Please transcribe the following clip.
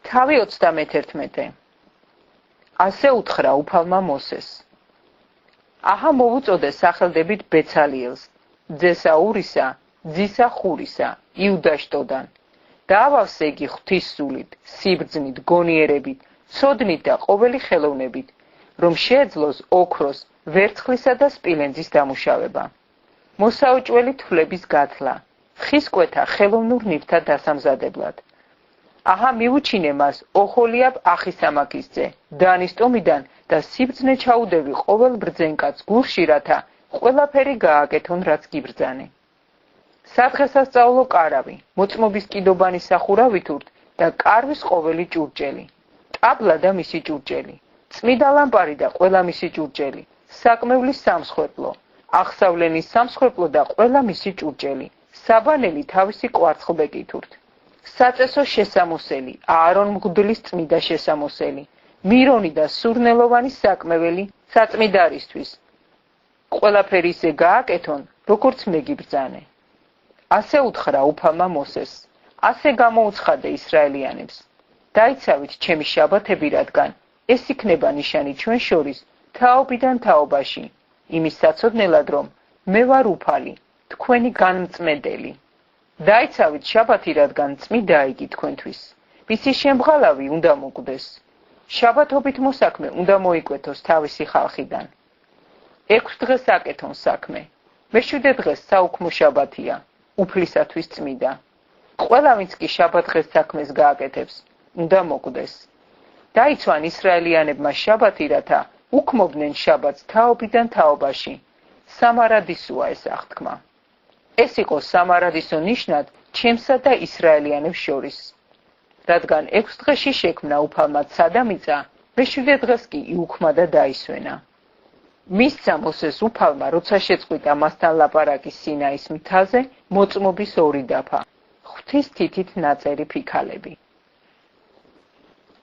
თავი 31. ასე უთხრა უფალმა მოსეს. აჰა მოვუწოდე სახელდებით ბეცალიელს, ძესა ურისა, ძისა ხურისა, იუდაშტოდან. დაავავსე იგი ღვთის სულით, სიბრძნით, გონიერებით, ცოდნით და ყოველი ხელოვნებით, რომ შეეძლოს ოქროს, ვერცხლისა და სპილენძის დამუშავება. მოსაუჭველი თვლების გათლა, ხისკვეთა ხელოვნურ ნივთთა დასამზადებლად. აჰა მიუჩინე მას ოხოლიაბ ახისამაქისძე, დანის ტომიდან და სიბრძნე ჩაუდევი ყოველ ბრძენკაც გულში, რათა ყველაფერი გააკეთონ, რაც გიბრძანე. სადღესასწაულო კარავი, მოწმობის კიდობანი სახურავით ურთ და კარვის ყოველი ჭურჭელი, ტაბლა და მისი ჭურჭელი, წმიდა ლამპარი და ყველა მისი ჭურჭელი, საკმევლის სამსხვერპლო, აღსავლენის სამსხვერპლო და ყველა მისი ჭურჭელი, საბანელი თავისი კვარცხლბეკით ურთ. საწესო შესამოსელი, აარონ მღვდლის წმიდა შესამოსელი, მირონი და სურნელოვანი საკმეველი საწმიდარისთვის. ყველაფერი ისე გააკეთონ, როგორც მე გიბრძანე. ასე უთხრა უფალმა მოსეს, ასე გამოუცხადე ისრაელიანებს. დაიცავით ჩემი შაბათები, რადგან ეს იქნება ნიშანი ჩვენ შორის თაობიდან თაობაში, იმის საცოდნელად, რომ მე ვარ უფალი, თქვენი განმწმედელი. დაიცავით შაბათი, რადგან წმიდაა იგი თქვენთვის. მისი შემღალავი უნდა მოკვდეს. შაბათობით მოსაქმე უნდა მოიკვეთოს თავისი ხალხიდან. 6 დღეს აკეთონ საქმე. მე-7 დღეს საუქმო შაბათია, უფლისათვის წმიდა. ყველა ვინც კი შაბათ დღეს საქმეს გააკეთებს, უნდა მოკვდეს. დაიცვან ისრაელიანებმა შაბათი, რათა უქმობდნენ შაბათს თაობიდან თაობაში. სამარადისოა ეს აღთქმა. ეს იყო სამარადისო ნიშნად ჩემსა და ისრაელიანებს შორის. რადგან 6 დღეში შექმნა უფალმა ცა და მიწა, მე-7 დღეს კი იუქმა და დაისვენა. მისცა მოსეს უფალმა, როცა შეწყვიტა მასთან ლაპარაკი სინაის მთაზე, მოწმობის 2 დაფა, ღვთის თითით ნაწერი ფიქალები.